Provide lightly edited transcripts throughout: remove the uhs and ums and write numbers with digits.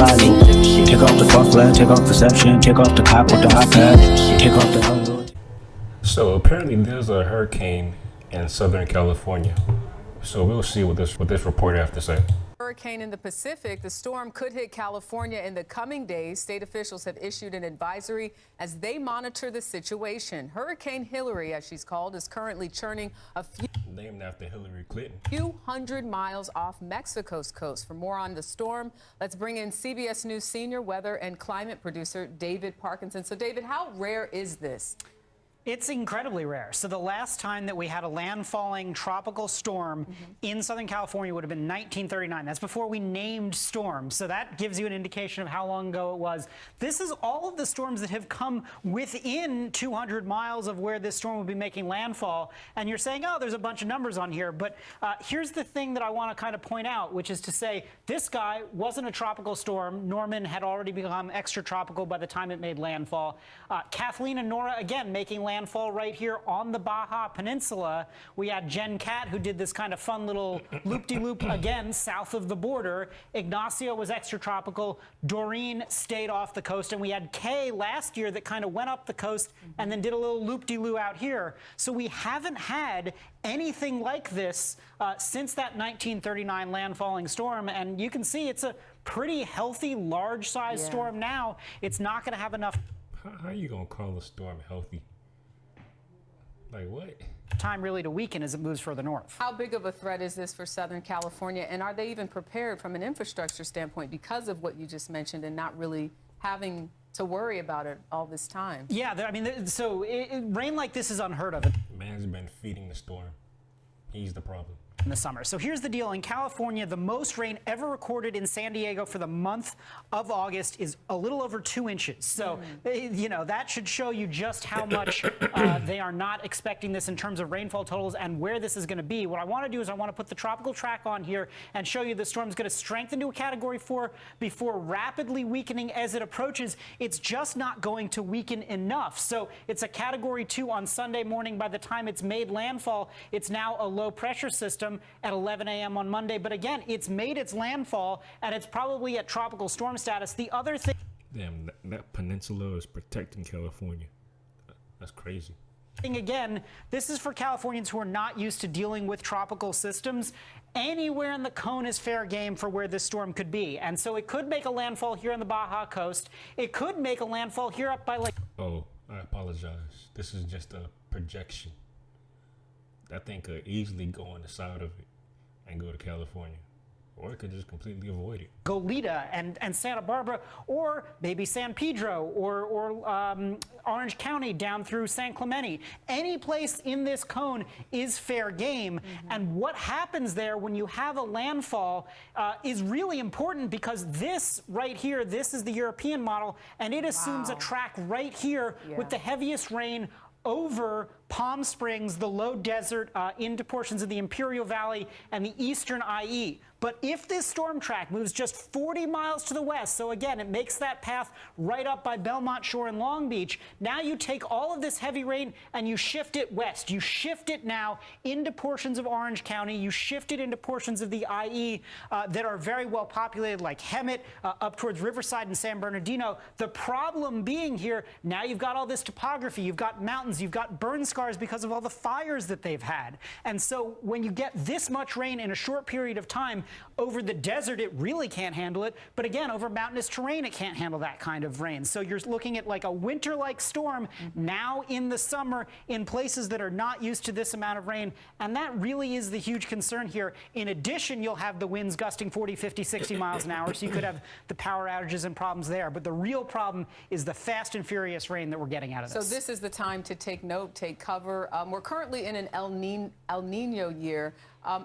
follow. Take off the fuck flag, take off perception, take off the cop with the iPad, take off the. So apparently there's a hurricane in Southern California. So we'll see what this reporter has to say. Hurricane in the Pacific. The storm could hit California in the coming days. State officials have issued an advisory as they monitor the situation. Hurricane Hillary, as she's called, is currently churning a few Named after Hillary Clinton. hundred miles off Mexico's coast. For more on the storm, let's bring in CBS News senior weather and climate producer David Parkinson. So David, how rare is this? It's incredibly rare. So the last time that we had a landfalling tropical storm in Southern California would have been 1939. That's before we named storms. So that gives you an indication of how long ago it was. This is all of the storms that have come within 200 miles of where this storm would be making landfall. And you're saying, oh, there's a bunch of numbers on here. But here's the thing that I want to kind of point out, which is to say this guy wasn't a tropical storm. Norman had already become extratropical by the time it made landfall. Kathleen and Nora, again, making landfall right here on the Baja Peninsula. We had Jen Cat, who did this kind of fun little loop-de-loop again south of the border. Ignacio was extratropical. Doreen stayed off the coast. And we had Kay last year that kind of went up the coast and then did a little loop-de-loo out here. So we haven't had anything like this since that 1939 landfalling storm. And you can see it's a pretty healthy, large-sized storm now. It's not going to have enough. How are you going to call a storm healthy? Like what? Time really to weaken as it moves further north. How big of a threat is this for Southern California? And are they even prepared from an infrastructure standpoint because of what you just mentioned and not really having to worry about it all this time? Yeah, I mean, so rain like this is unheard of Man's been feeding the storm. He's the problem. in the summer. So here's the deal. In California, the most rain ever recorded in San Diego for the month of August is a little over 2 inches. So, you know, that should show you just how much they are not expecting this in terms of rainfall totals and where this is going to be. What I want to do is I want to put the tropical track on here and show you the storm's going to strengthen to a Category 4 before rapidly weakening as it approaches. It's just not going to weaken enough. So it's a Category 2 on Sunday morning. By the time it's made landfall, it's now a low pressure system at 11 a.m. on Monday. But again, it's made its landfall and it's probably at tropical storm status. The other thing. Damn, that peninsula is protecting California. That's crazy. Again, this is for Californians who are not used to dealing with tropical systems. Anywhere in the cone is fair game for where this storm could be. And so it could make a landfall here on the Baja coast. It could make a landfall here up by Lake. Oh, I apologize. This is just a projection. That thing could easily go on the side of it and go to California. Or it could just completely avoid it. Goleta and Santa Barbara, or maybe San Pedro or Orange County down through San Clemente. Any place in this cone is fair game. And what happens there when you have a landfall is really important, because this right here, this is the European model, and it assumes a track right here with the heaviest rain over Palm Springs, the low desert, into portions of the Imperial Valley and the eastern IE. But if this storm track moves just 40 miles to the west, so again, it makes that path right up by Belmont Shore and Long Beach, now you take all of this heavy rain and you shift it west. You shift it now into portions of Orange County. You shift it into portions of the IE that are very well populated, like Hemet, up towards Riverside and San Bernardino. The problem being here, now you've got all this topography. You've got mountains. You've got burn scars because of all the fires that they've had. And so when you get this much rain in a short period of time, over the desert, it really can't handle it. But again, over mountainous terrain, it can't handle that kind of rain. So you're looking at like a winter-like storm now in the summer in places that are not used to this amount of rain. And that really is the huge concern here. In addition, you'll have the winds gusting 40, 50, 60 miles an hour. So you could have the power outages and problems there. But the real problem is the fast and furious rain that we're getting out of this. So this is the time to take note, take cover. We're currently in an El Nino year.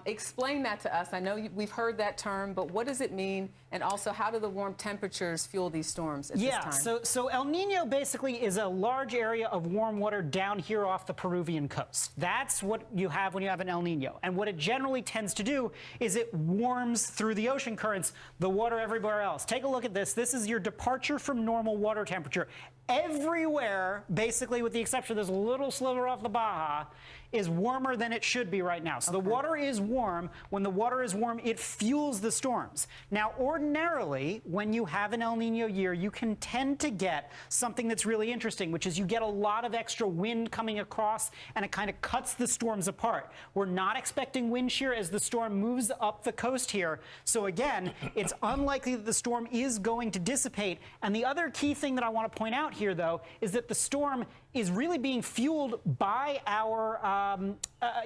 Explain that to us. I know we've heard that term, but what does it mean? And also, how do the warm temperatures fuel these storms at this time? So El Nino basically is a large area of warm water down here off the Peruvian coast. That's what you have when you have an El Nino. And what it generally tends to do is it warms through the ocean currents the water everywhere else. Take a look at this. This is your departure from normal water temperature. Everywhere, basically with the exception of this little sliver off the Baja, is warmer than it should be right now. So the water is warm. When the water is warm, it fuels the storms. Now, ordinarily, when you have an El Nino year, you can tend to get something that's really interesting, which is you get a lot of extra wind coming across, and it kind of cuts the storms apart. We're not expecting wind shear as the storm moves up the coast here. So again, it's unlikely that the storm is going to dissipate. And the other key thing that I want to point out here, though, is that the storm is really being fueled by our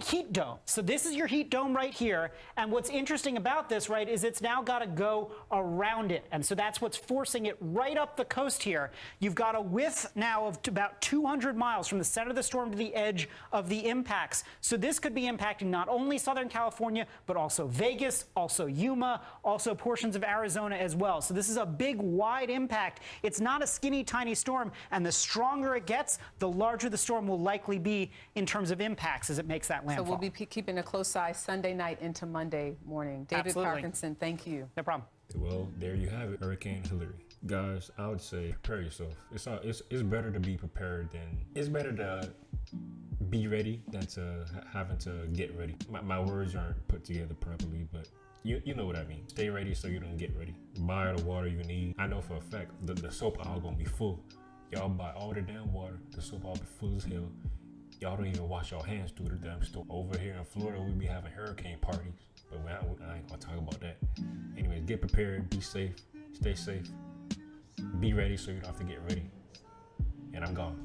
heat dome. So this is your heat dome right here. And what's interesting about this, right, is it's now got to go around it. And so that's what's forcing it right up the coast here. You've got a width now of about 200 miles from the center of the storm to the edge of the impacts. So this could be impacting not only Southern California, but also Vegas, also Yuma, also portions of Arizona as well. So this is a big, wide impact. It's not a skinny, tiny storm. And the stronger it gets, the larger the storm will likely be in terms of impacts as it makes that landfall. So we'll be keeping a close eye Sunday night into Monday morning. David Absolutely. Parkinson, thank you. No problem. Well, there you have it, Hurricane Hilary. Guys, I would say prepare yourself. It's better to be prepared it's better to be ready than to having to get ready. My words aren't put together properly, but you know what I mean. Stay ready so you don't get ready. Buy the water you need. I know for a fact the soap aisle gonna be full. Y'all buy all the damn water. The soap aisle be full as hell. Y'all don't even wash your hands through the damn store. Over here in Florida, we be having hurricane parties, but I ain't gonna talk about that. Anyways, get prepared, be safe, stay safe, be ready so you don't have to get ready. And I'm gone.